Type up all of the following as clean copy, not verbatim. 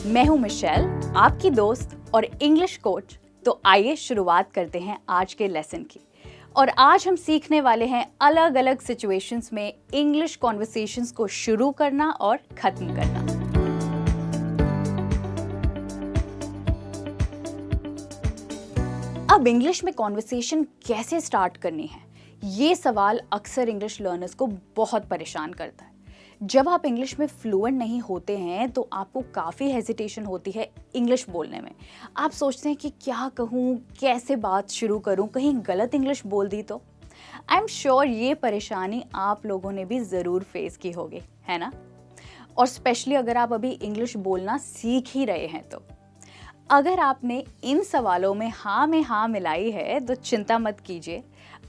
मैं हूं मिशेल, आपकी दोस्त और इंग्लिश कोच। तो आइए शुरुआत करते हैं आज के लेसन की। और आज हम सीखने वाले हैं अलग अलग सिचुएशंस में इंग्लिश कॉन्वर्सेशंस को शुरू करना और खत्म करना। अब इंग्लिश में कॉन्वर्सेशन कैसे स्टार्ट करनी है, ये सवाल अक्सर इंग्लिश लर्नर्स को बहुत परेशान करता है। जब आप इंग्लिश में फ्लुएंट नहीं होते हैं तो आपको काफ़ी हेजिटेशन होती है इंग्लिश बोलने में। आप सोचते हैं कि क्या कहूँ, कैसे बात शुरू करूँ, कहीं गलत इंग्लिश बोल दी तो। आई एम श्योर ये परेशानी आप लोगों ने भी ज़रूर फेस की होगी, है ना? और स्पेशली अगर आप अभी इंग्लिश बोलना सीख ही रहे हैं तो। अगर आपने इन सवालों में हाँ मिलाई है तो चिंता मत कीजिए।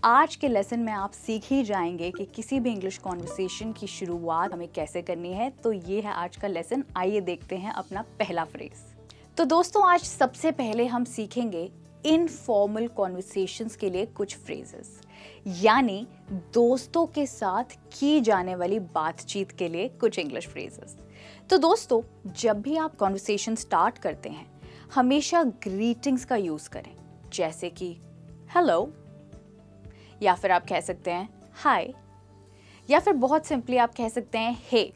आज के लेसन में आप सीख ही जाएंगे कि किसी भी इंग्लिश कॉन्वर्सेशन की शुरुआत हमें कैसे करनी है। तो ये है आज का लेसन। आइए देखते हैं अपना पहला फ्रेज। तो दोस्तों, आज सबसे पहले हम सीखेंगे इनफॉर्मल कॉन्वर्सेशंस के लिए कुछ फ्रेजेस, यानी दोस्तों के साथ की जाने वाली बातचीत के लिए कुछ इंग्लिश फ्रेजेस। तो दोस्तों, जब भी आप कॉन्वर्सेशन स्टार्ट करते हैं हमेशा ग्रीटिंग्स का यूज करें, जैसे कि हेलो, या फिर आप कह सकते हैं हाय, या फिर बहुत सिंपली आप कह सकते हैं हे।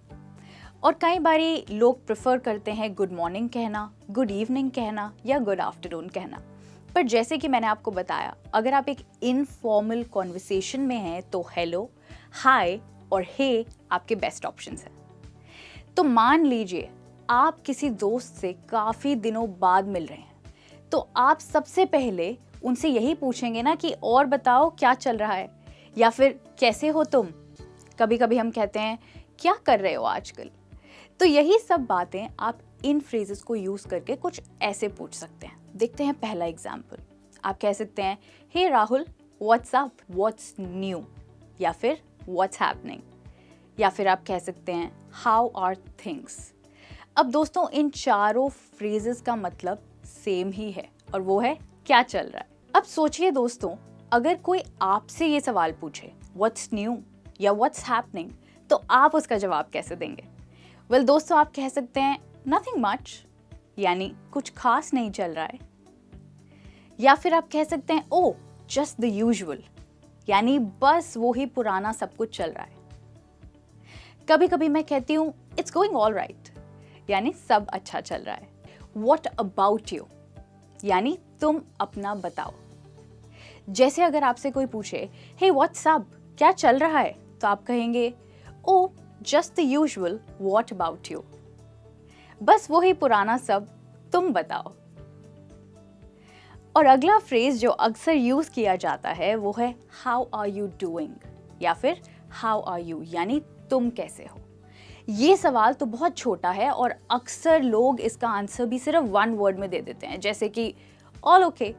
और कई बारी लोग प्रेफर करते हैं गुड मॉर्निंग कहना, गुड इवनिंग कहना या गुड आफ्टरनून कहना। पर जैसे कि मैंने आपको बताया, अगर आप एक इनफॉर्मल कॉन्वर्सेशन में हैं तो हेलो, हाय और हे आपके बेस्ट ऑप्शंस हैं। तो मान लीजिए आप किसी दोस्त से काफ़ी दिनों बाद मिल रहे हैं, तो आप सबसे पहले उनसे यही पूछेंगे ना कि और बताओ क्या चल रहा है, या फिर कैसे हो तुम। कभी कभी हम कहते हैं क्या कर रहे हो आजकल। तो यही सब बातें आप इन फ्रेजेस को यूज़ करके कुछ ऐसे पूछ सकते हैं। देखते हैं पहला एग्जाम्पल। आप कह सकते हैं hey Rahul, what's up, what's new, या फिर व्हाट्स हैपनिंग, या फिर आप कह सकते हैं हाउ आर थिंग्स। अब दोस्तों, इन चारों फ्रेजेस का मतलब सेम ही है और वो है क्या चल रहा है। अब सोचिए दोस्तों, अगर कोई आपसे ये सवाल पूछे व्हाट्स न्यू या व्हाट्स हैपनिंग, तो आप उसका जवाब कैसे देंगे? वेल दोस्तों, आप कह सकते हैं नथिंग मच, यानी कुछ खास नहीं चल रहा है। या फिर आप कह सकते हैं ओ जस्ट द यूजुअल, यानी बस वो ही पुराना सब कुछ चल रहा है। कभी कभी मैं कहती हूँ इट्स गोइंग ऑल राइट, यानी सब अच्छा चल रहा है। व्हाट अबाउट यू, यानी तुम अपना बताओ। जैसे अगर आपसे कोई पूछे हे व्हाट्स अप, क्या चल रहा है, तो आप कहेंगे oh just the usual, what about you, बस वही पुराना सब, तुम बताओ। और अगला फ्रेज जो अक्सर यूज किया जाता है वो है हाउ आर यू डूइंग, या फिर हाउ आर यू, यानी तुम कैसे हो। ये सवाल तो बहुत छोटा है और अक्सर लोग इसका आंसर भी सिर्फ वन वर्ड में दे देते हैं, जैसे कि ऑल ओके।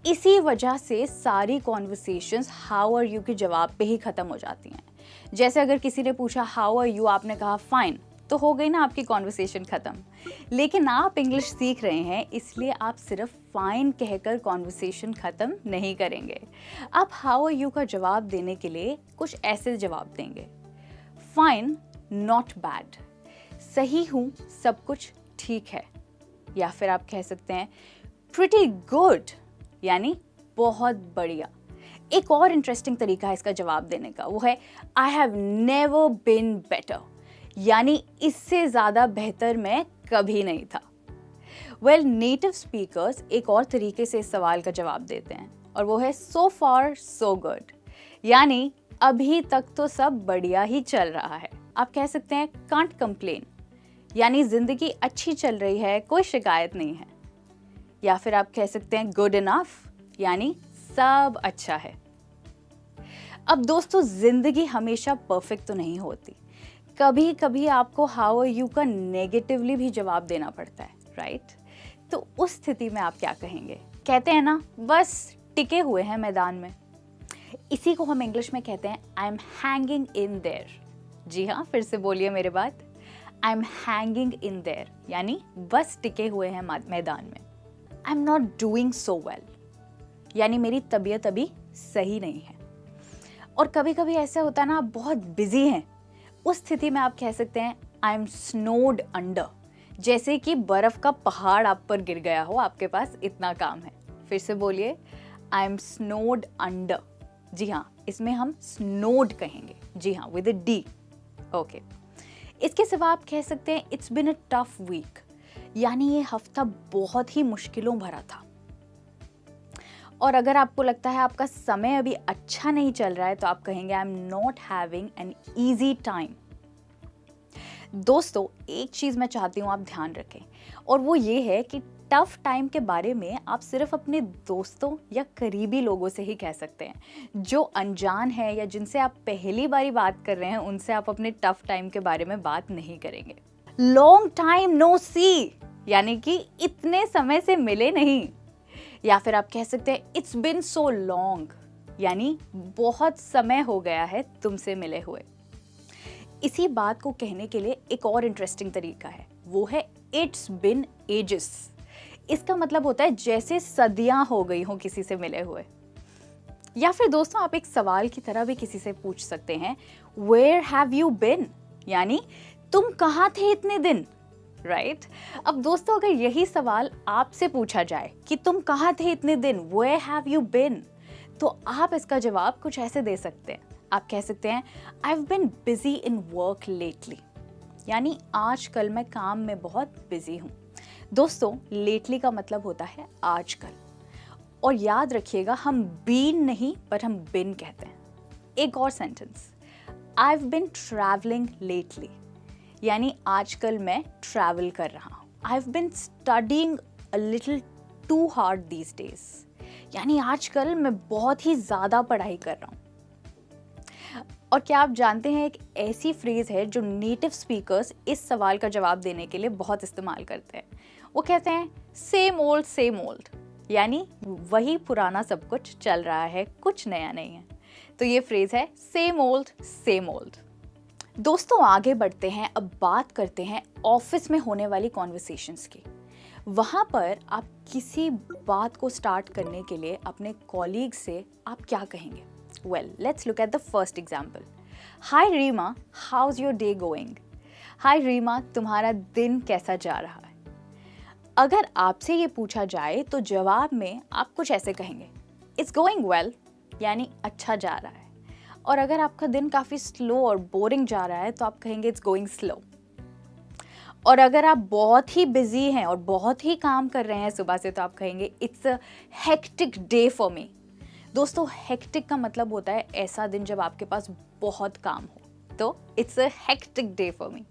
इसी वजह से सारी कॉन्वर्सेशंस हाउ आर यू के जवाब पे ही खत्म हो जाती हैं। जैसे अगर किसी ने पूछा हाउ आर यू, आपने कहा फाइन, तो हो गई ना आपकी कॉन्वर्सेशन खत्म। लेकिन आप इंग्लिश सीख रहे हैं, इसलिए आप सिर्फ फाइन कहकर कॉन्वर्सेशन खत्म नहीं करेंगे। आप हाउ आर यू का जवाब देने के लिए कुछ ऐसे जवाब देंगे, फाइन, नॉट बैड, सही हूँ, सब कुछ ठीक है। या फिर आप कह सकते हैं प्रिटी गुड, यानी बहुत बढ़िया। एक और इंटरेस्टिंग तरीका है इसका जवाब देने का, वो है I have never been better, यानी इससे ज़्यादा बेहतर मैं कभी नहीं था। वेल, नेटिव स्पीकर्स एक और तरीके से इस सवाल का जवाब देते हैं और वो है सो फार सो गुड, यानी अभी तक तो सब बढ़िया ही चल रहा है। आप कह सकते हैं कांट कंप्लेन, यानी जिंदगी अच्छी चल रही है, कोई शिकायत नहीं है। या फिर आप कह सकते हैं गुड इनफ, यानी सब अच्छा है। अब दोस्तों, जिंदगी हमेशा परफेक्ट तो नहीं होती। कभी कभी आपको हाउ आर यू का नेगेटिवली भी जवाब देना पड़ता है, राइट? तो उस स्थिति में आप क्या कहेंगे? कहते हैं ना, बस टिके हुए हैं मैदान में। इसी को हम इंग्लिश में कहते हैं I am hanging in there. जी हाँ, फिर से बोलिए मेरे बात, I am hanging in there, यानी बस टिके हुए हैं मैदान में। I am not doing so well, यानी मेरी तबीयत अभी सही नहीं है। और कभी कभी ऐसा होता है ना, आप बहुत बिजी हैं, उस स्थिति में आप कह सकते हैं आई एम स्नोड अंडर, जैसे कि बर्फ का पहाड़ आप पर गिर गया हो, आपके पास इतना काम है। फिर से बोलिए, आई एम स्नोड अंडर। जी हाँ, इसमें हम स्नोड कहेंगे, जी हाँ, विद अ डी। ओके, इसके सिवा आप कह सकते हैं it's been a tough week, यानी ये हफ्ता बहुत ही मुश्किलों भरा था। और अगर आपको लगता है आपका समय अभी अच्छा नहीं चल रहा है तो आप कहेंगे आई am not having an easy time. दोस्तों, एक चीज मैं चाहती हूँ आप ध्यान रखें, और वो ये है कि टफ टाइम के बारे में आप सिर्फ अपने दोस्तों या करीबी लोगों से ही कह सकते हैं। जो अनजान है या जिनसे आप पहली बारी बात कर रहे हैं, उनसे आप अपने टफ टाइम के बारे में बात नहीं करेंगे। लॉन्ग टाइम नो सी, यानी कि इतने समय से मिले नहीं। या फिर आप कह सकते हैं इट्स बिन सो लॉन्ग, यानी बहुत समय हो गया है तुमसे मिले हुए। इसी बात को कहने के लिए एक और इंटरेस्टिंग तरीका है, वो है इट्स बिन एजेस। इसका मतलब होता है जैसे सदियां हो गई हो किसी से मिले हुए। या फिर दोस्तों, आप एक सवाल की तरह भी किसी से पूछ सकते हैं, वेयर हैव यू बिन, यानी तुम कहाँ थे इतने दिन, राइट? अब दोस्तों, अगर यही सवाल आपसे पूछा जाए कि तुम कहाँ थे इतने दिन, वेयर हैव यू बिन, तो आप इसका जवाब कुछ ऐसे दे सकते हैं। आप कह सकते हैं आई have bin busy in work lately, यानी आजकल मैं काम में बहुत बिजी हूँ। दोस्तों, लेटली का मतलब होता है आजकल। और याद रखिएगा, हम बीन नहीं पर हम बिन कहते हैं। एक और sentence, I have been travelling lately, यानी आजकल मैं ट्रैवल कर रहा हूँ। I have been studying a little too hard these days, यानी आजकल मैं बहुत ही ज़्यादा पढ़ाई कर रहा हूँ। और क्या आप जानते हैं, एक ऐसी फ्रेज है जो नेटिव स्पीकर्स इस सवाल का जवाब देने के लिए बहुत इस्तेमाल करते हैं। वो कहते हैं सेम ओल्ड, यानी वही पुराना सब कुछ चल रहा है, कुछ नया नहीं है। तो ये फ्रेज है सेम ओल्ड। दोस्तों, आगे बढ़ते हैं, अब बात करते हैं ऑफिस में होने वाली कॉन्वर्सेशंस की। वहाँ पर आप किसी बात को स्टार्ट करने के लिए अपने कॉलीग से आप क्या कहेंगे? Well, let's look at the first example. Hi Reema, how's your day going? Hi Reema, तुम्हारा दिन कैसा जा रहा है? अगर आपसे ये पूछा जाए तो जवाब में आप कुछ ऐसे कहेंगे, It's going well, यानी अच्छा जा रहा है। और अगर आपका दिन काफ़ी स्लो और बोरिंग जा रहा है तो आप कहेंगे It's going slow. और अगर आप बहुत ही बिजी हैं और बहुत ही काम कर रहे हैं सुबह से तो आप कहेंगे It's a hectic day for me. दोस्तों, हेक्टिक का मतलब होता है ऐसा दिन जब आपके पास बहुत काम हो, तो it's a hectic day for me.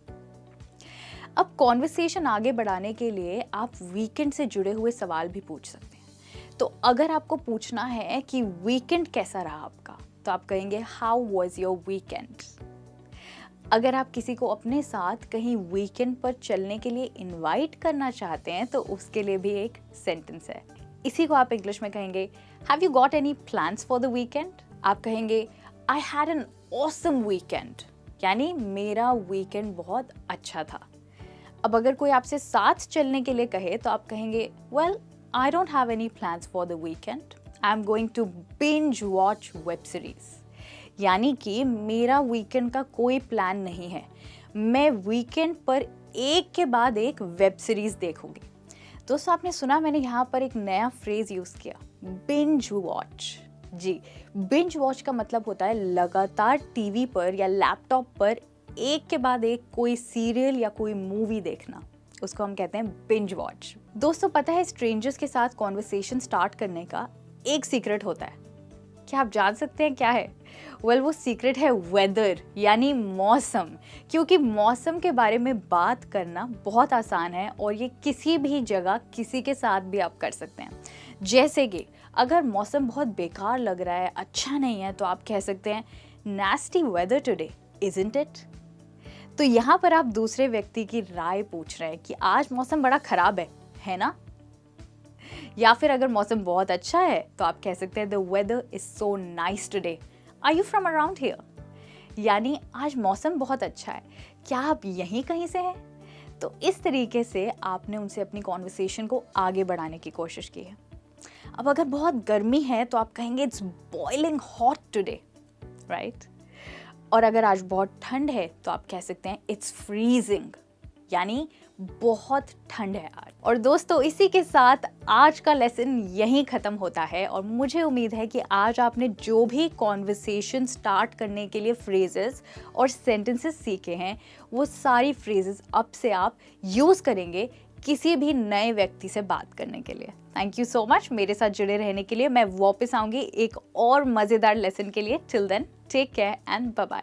अब कॉन्वर्सेशन आगे बढ़ाने के लिए आप वीकेंड से जुड़े हुए सवाल भी पूछ सकते हैं। तो अगर आपको पूछना है कि वीकेंड कैसा रहा आपका, तो आप कहेंगे हाउ वाज योर वीकेंड। अगर आप किसी को अपने साथ कहीं वीकेंड पर चलने के लिए इनवाइट करना चाहते हैं तो उसके लिए भी एक सेंटेंस है। इसी को आप इंग्लिश में कहेंगे have you got any plans for the weekend. आप कहेंगे I had an awesome weekend, यानी मेरा वीकेंड बहुत अच्छा था। अब अगर कोई आपसे साथ चलने के लिए कहे तो आप कहेंगे well I don't have any plans for the weekend, I am going to binge watch web series, यानी कि मेरा वीकेंड का कोई प्लान नहीं है, मैं वीकेंड पर एक के बाद एक वेब सीरीज देखूंगी। दोस्तों, आपने सुना, मैंने यहाँ पर एक नया फ्रेज यूज किया, बिंज वॉच। जी, बिंज वॉच का मतलब होता है लगातार टीवी पर या लैपटॉप पर एक के बाद एक कोई सीरियल या कोई मूवी देखना, उसको हम कहते हैं बिंज वॉच। दोस्तों, पता है स्ट्रेंजर्स के साथ कॉन्वर्सेशन स्टार्ट करने का एक सीक्रेट होता है। क्या आप जान सकते हैं क्या है? वेल, वो सीक्रेट है वेदर, यानी मौसम। क्योंकि मौसम के बारे में बात करना बहुत आसान है और ये किसी भी जगह किसी के साथ भी आप कर सकते हैं। जैसे कि अगर मौसम बहुत बेकार लग रहा है, अच्छा नहीं है, तो आप कह सकते हैं nasty weather today, isn't it? तो यहाँ पर आप दूसरे व्यक्ति की राय पूछ रहे हैं कि आज मौसम बड़ा खराब है ना? या फिर अगर मौसम बहुत अच्छा है तो आप कह सकते हैं the weather is so nice today, are you from around here, यानी आज मौसम बहुत अच्छा है, क्या आप यहीं कहीं से हैं? तो इस तरीके से आपने उनसे अपनी कॉन्वर्सेशन को आगे बढ़ाने की कोशिश की है। अब अगर बहुत गर्मी है तो आप कहेंगे it's boiling hot today, right? और अगर आज बहुत ठंड है तो आप कह सकते हैं इट्स फ्रीजिंग, यानी बहुत ठंड है आज। और दोस्तों इसी के साथ आज का लेसन यहीं ख़त्म होता है और मुझे उम्मीद है कि आज आपने जो भी कॉन्वर्सेशन स्टार्ट करने के लिए फ्रेजेस और सेंटेंसेस सीखे हैं वो सारी फ्रेजेस अब से आप यूज़ करेंगे किसी भी नए व्यक्ति से बात करने के लिए। थैंक यू सो मच मेरे साथ जुड़े रहने के लिए। मैं वापस आऊँगी एक और मज़ेदार लेसन के लिए। Till then take care and bye bye.